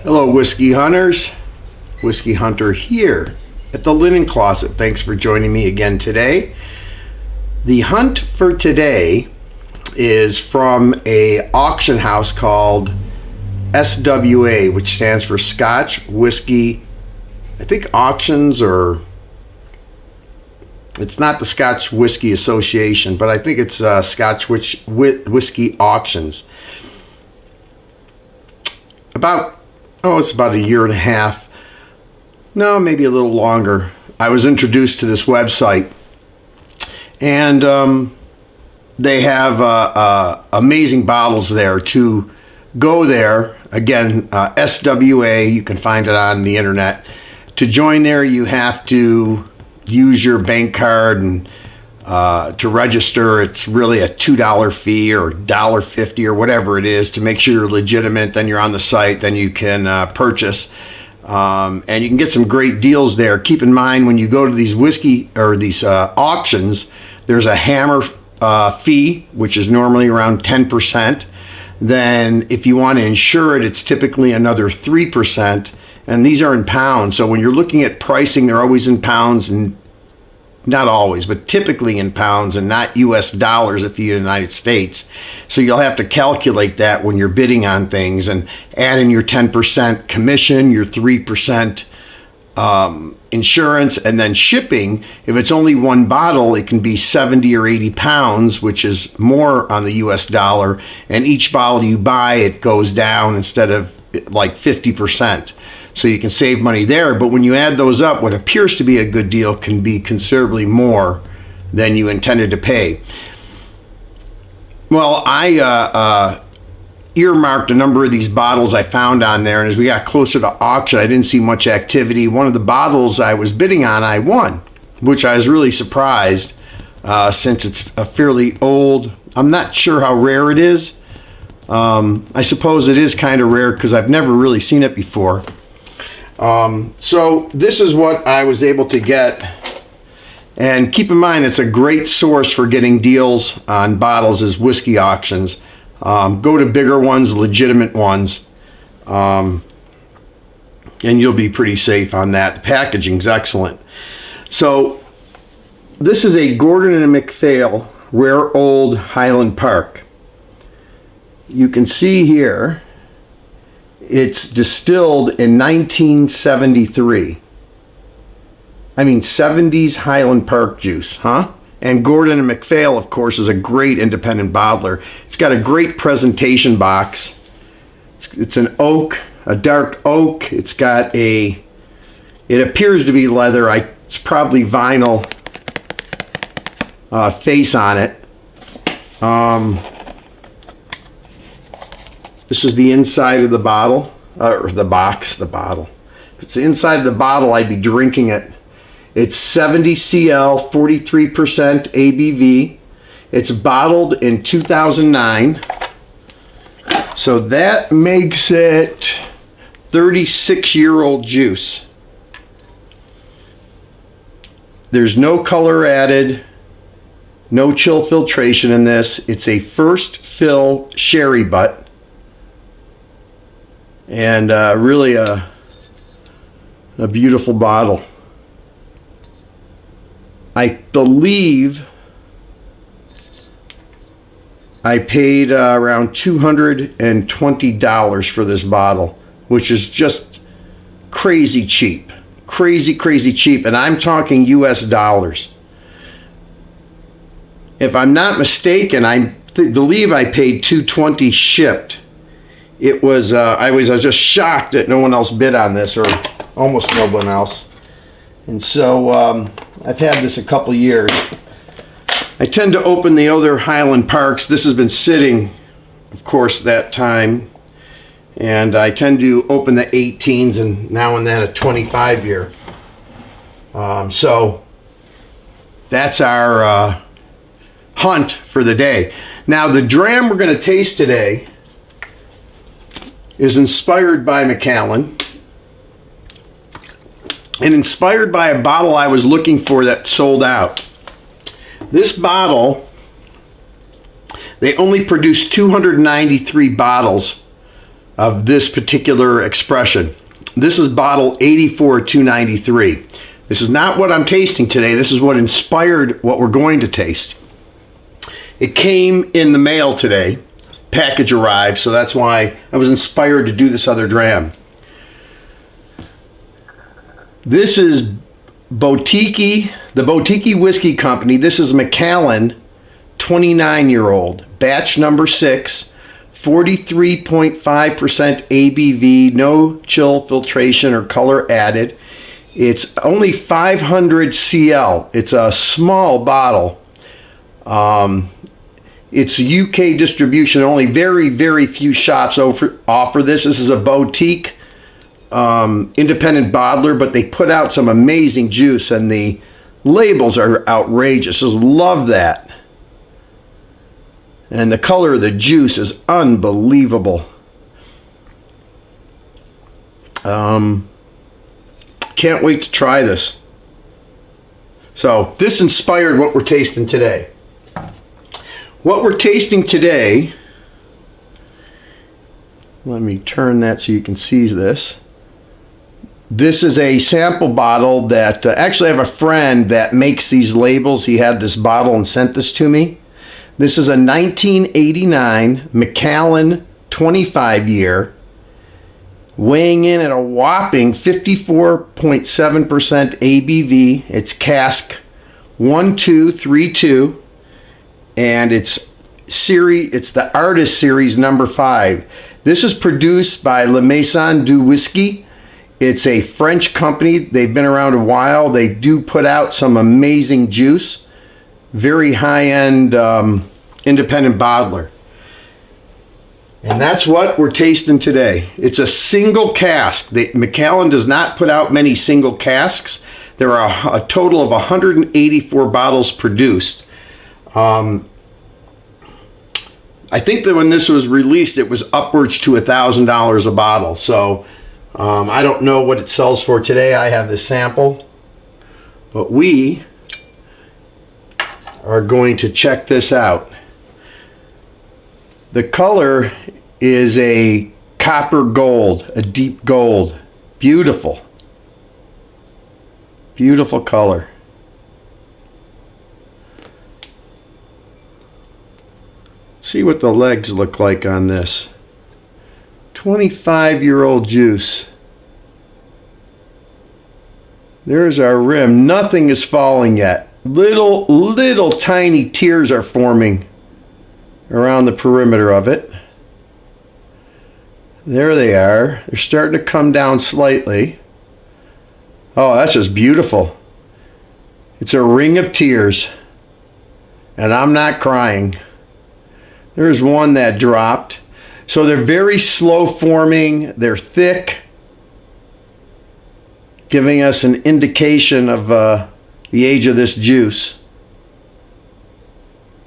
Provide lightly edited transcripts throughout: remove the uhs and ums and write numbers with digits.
Hello, Whiskey Hunters. Whisky Hunter here at the Linen Closet. Thanks for joining me again today. The hunt for today is from a auction house called SWA, which stands for Scotch Whisky, I think Auctions, or it's not the Scotch Whisky Association, but I think it's Scotch Whisky Auctions. It's about a year and a half, no, maybe a little longer, I was introduced to this website, and they have amazing bottles there. To go there, again, SWA, you can find it on the internet. To join there, you have to use your bank card, and to register, it's really a $2 fee or $1.50 or whatever it is to make sure you're legitimate. Then you're on the site, then you can purchase, and you can get some great deals there. Keep in mind, when you go to these whiskey or these auctions, there's a hammer fee, which is normally around 10%. Then if you want to insure it, it's typically another 3%, and these are in pounds. So when you're looking at pricing, they're always in pounds, and not always, but typically in pounds and not US dollars if you're in the United States. So you'll have to calculate that when you're bidding on things, and add in your 10% commission, your 3% insurance, and then shipping. If it's only one bottle, it can be 70 or 80 pounds, which is more on the US dollar. And each bottle you buy, it goes down instead of like 50%. So you can save money there, but when you add those up, what appears to be a good deal can be considerably more than you intended to pay. Well, I earmarked a number of these bottles I found on there, and as we got closer to auction, I didn't see much activity. One of the bottles I was bidding on, I won, which I was really surprised, since it's a fairly old. I'm not sure how rare it is. I suppose it is kind of rare because I've never really seen it before. So this is what I was able to get, and keep in mind, it's a great source for getting deals on bottles is whiskey auctions. Go to bigger ones, legitimate ones, and you'll be pretty safe on that. The packaging's excellent. So this is a Gordon Macphail Rare Old Highland Park. You can see here it's distilled in 1973. I mean, 70s Highland Park juice, huh? And Gordon Macphail, of course, is a great independent bottler. It's got a great presentation box. It's an oak, a dark oak. It's got it appears to be leather. It's probably vinyl face on it. This is the inside of the bottle, or the box, the bottle. If it's the inside of the bottle, I'd be drinking it. It's 70 CL, 43% ABV. It's bottled in 2009. So that makes it 36-year-old juice. There's no color added, no chill filtration in this. It's a first fill sherry butt. And really a beautiful bottle. I believe I paid around $220 for this bottle, which is just crazy cheap. Crazy cheap. And I'm talking US dollars. If I'm not mistaken, I believe I paid $220 shipped. It was, I was just shocked that no one else bid on this, or almost no one else. And so I've had this a couple years. I tend to open the other Highland Parks. This has been sitting, of course, that time. And I tend to open the 18s and now and then a 25 year. So that's our hunt for the day. Now the dram we're going to taste today is inspired by Macallan, and inspired by a bottle I was looking for that sold out. This bottle, they only produced 293 bottles of this particular expression. This is bottle 84-293. This is not what I'm tasting today. This is what inspired what we're going to taste. It came in the mail today. Package arrived, so that's why I was inspired to do this other dram. This is Boutique-Y, the Boutique-Y Whisky Company. This is Macallan 29-year-old, batch number 6, 43.5% ABV, no chill filtration or color added. It's only 500 CL. It's a small bottle. It's UK distribution. Only very few shops offer this. This is a boutique independent bottler, but they put out some amazing juice, and the labels are outrageous. Just love that. And the color of the juice is unbelievable. Can't wait to try this. So this inspired what we're tasting today. What we're tasting today, let me turn that so you can see this. This is a sample bottle that actually I have a friend that makes these labels. He had this bottle and sent this to me. This is a 1989 Macallan 25 year, weighing in at a whopping 54.7% ABV. It's cask 1232, and it's the Artist Series number 5. This is produced by Maison du Whisky. It's a French company. They've been around a while. They do put out some amazing juice. Very high-end independent bottler. And that's what we're tasting today. It's a single cask. Macallan does not put out many single casks. There are a total of 184 bottles produced. I think that when this was released, it was upwards to $1,000 a bottle. So I don't know what it sells for today. I have this sample, but we are going to check this out. The color is a copper gold, a deep gold. Beautiful. Beautiful color. See what the legs look like on this. 25-year-old juice. There's our rim. Nothing is falling yet. Little tiny tears are forming around the perimeter of it. There they are. They're starting to come down slightly. Oh, that's just beautiful. It's a ring of tears. And I'm not crying. There's one that dropped. So they're very slow forming. They're thick, giving us an indication of the age of this juice.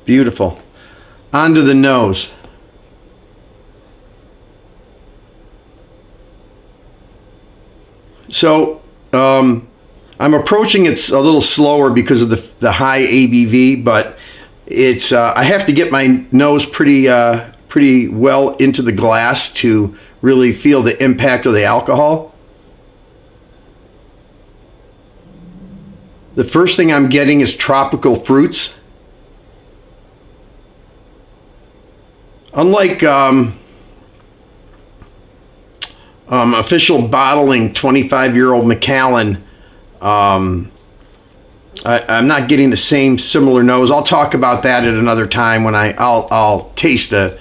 Beautiful. Onto the nose. So I'm approaching it a little slower because of the high ABV, but it's I have to get my nose pretty well into the glass to really feel the impact of the alcohol. The first thing I'm getting is tropical fruits. Unlike official bottling 25-year-old Macallan, I'm not getting the same similar nose. I'll talk about that at another time when I'll taste an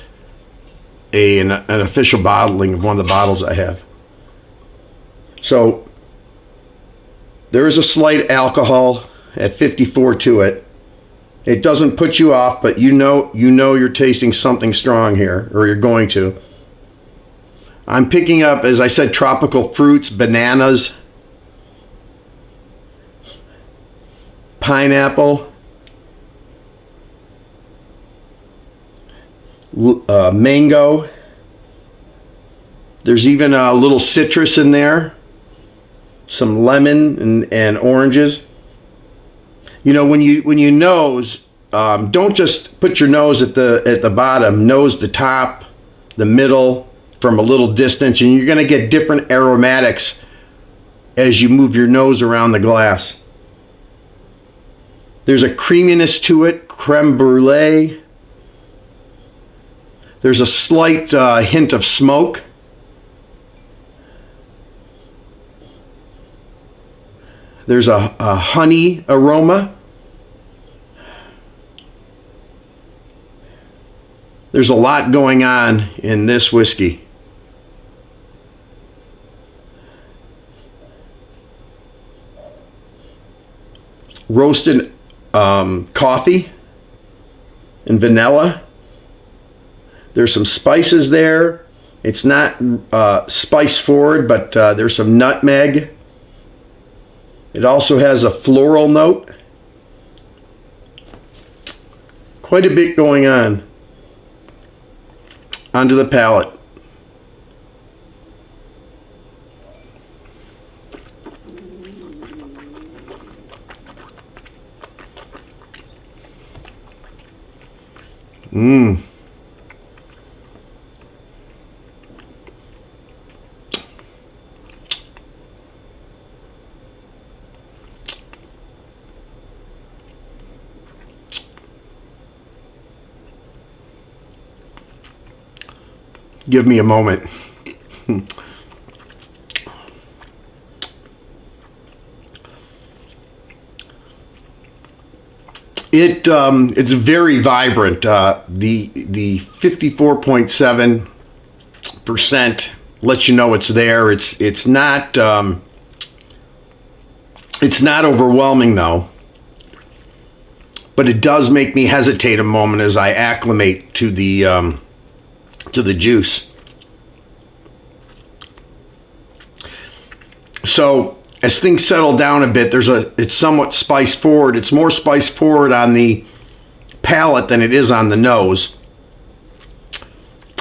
official bottling of one of the bottles I have. So there is a slight alcohol at 54 to it. It doesn't put you off, but you know you're tasting something strong here, or you're going to. I'm picking up, as I said, tropical fruits, bananas, pineapple, mango. There's even a little citrus in there, some lemon and oranges. You know, when you nose, don't just put your nose at the bottom. Nose the top, the middle, from a little distance, and you're going to get different aromatics as you move your nose around the glass. There's a creaminess to it, creme brulee. There's a slight hint of smoke. There's a honey aroma. There's a lot going on in this whiskey. Roasted coffee and vanilla. There's some spices there. It's not spice forward, but there's some nutmeg. It also has a floral note. Quite a bit going on. Onto the palate. Give me a moment. It's very vibrant. The 54.7% lets you know it's there. It's not overwhelming though, but it does make me hesitate a moment as I acclimate to the juice. So as things settle down a bit, it's somewhat spice forward. It's more spice forward on the palate than it is on the nose.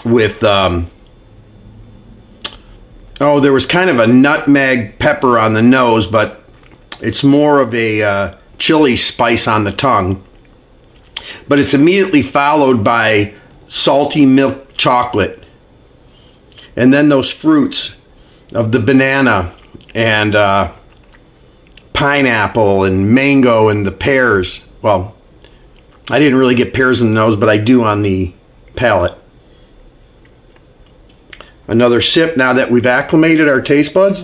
With there was kind of a nutmeg pepper on the nose, but it's more of a chili spice on the tongue. But it's immediately followed by salty milk chocolate, and then those fruits of the banana and pineapple and mango and the pears. Well, I didn't really get pears in the nose, but I do on the palate. Another sip now that we've acclimated our taste buds.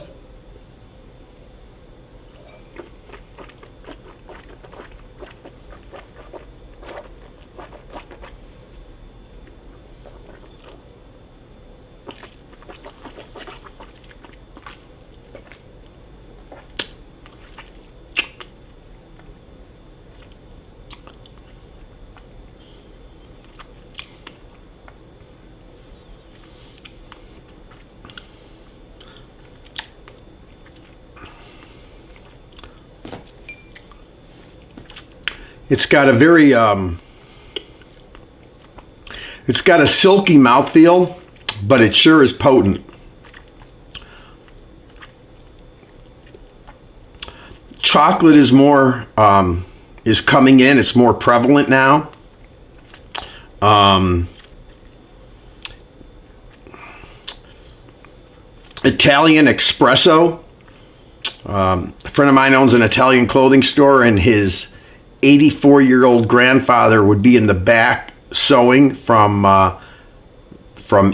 It's got a very, it's got a silky mouthfeel, but it sure is potent. Chocolate is more, is coming in. It's more prevalent now. Italian espresso. A friend of mine owns an Italian clothing store, and his 84-year-old grandfather would be in the back sewing from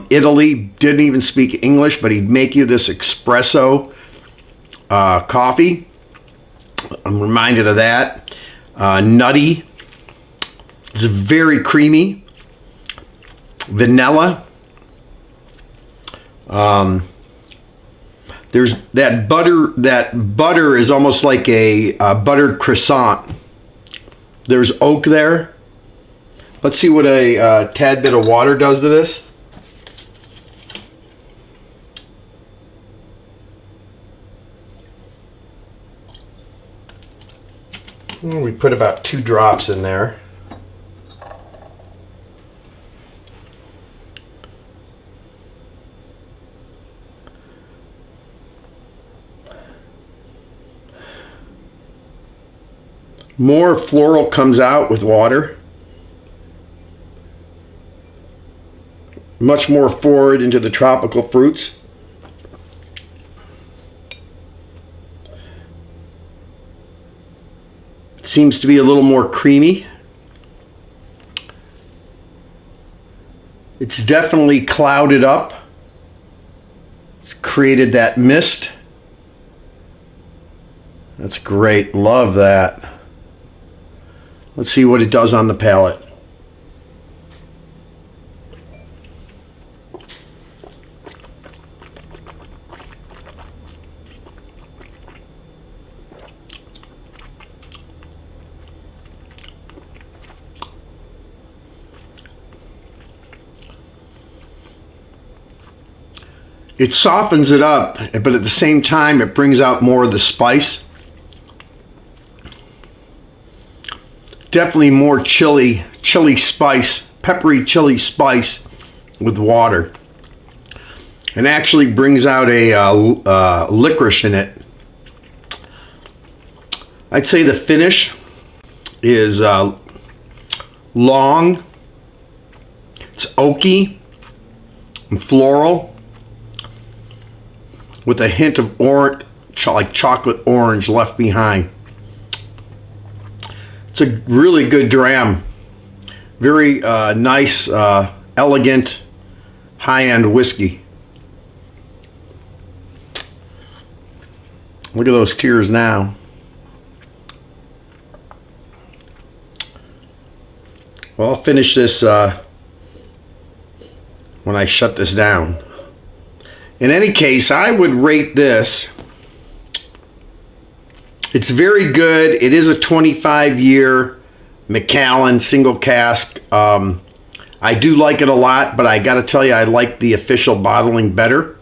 Italy. Didn't even speak English, but he'd make you this espresso coffee. I'm reminded of that. Nutty. It's very creamy. Vanilla. There's that butter. That butter is almost like a buttered croissant. There's oak there. Let's see what a tad bit of water does to this. We put about 2 drops in there. More floral comes out with water. much more forward into the tropical fruits. It seems to be a little more creamy. It's definitely clouded up. It's created that mist. That's great. Love that. Let's see what it does on the palate. It softens it up, but at the same time it brings out more of the spice. Definitely more chili spice, peppery chili spice with water. And actually brings out a licorice in it. I'd say the finish is long, it's oaky and floral, with a hint of orange, like chocolate orange left behind. It's a really good dram. Very nice, elegant, high-end whiskey. Look at those tears now. Well, I'll finish this when I shut this down. In any case, I would rate this. It's very good. It is a 25-year Macallan single cask. I do like it a lot, but I got to tell you, I like the official bottling better.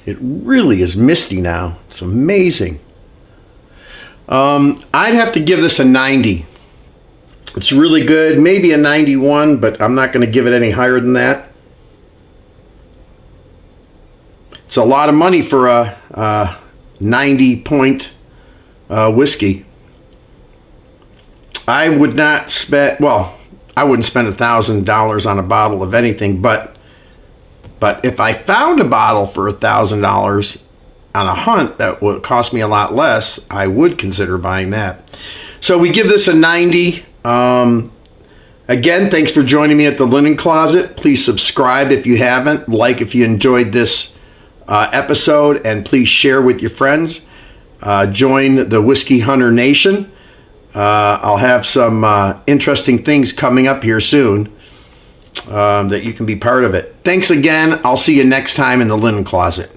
It really is misty now. It's amazing. I'd have to give this a 90. It's really good. Maybe a 91, but I'm not going to give it any higher than that. It's a lot of money for a 90-point whiskey. I would not spend, well, I wouldn't spend $1,000 on a bottle of anything, but if I found a bottle for $1,000 on a hunt that would cost me a lot less, I would consider buying that. So we give this a 90. Again, thanks for joining me at the Linen Closet. Please subscribe if you haven't, like if you enjoyed this episode, and please share with your friends. Join the Whisky Hunter Nation. I'll have some interesting things coming up here soon that you can be part of it. Thanks again. I'll see you next time in the Linen Closet.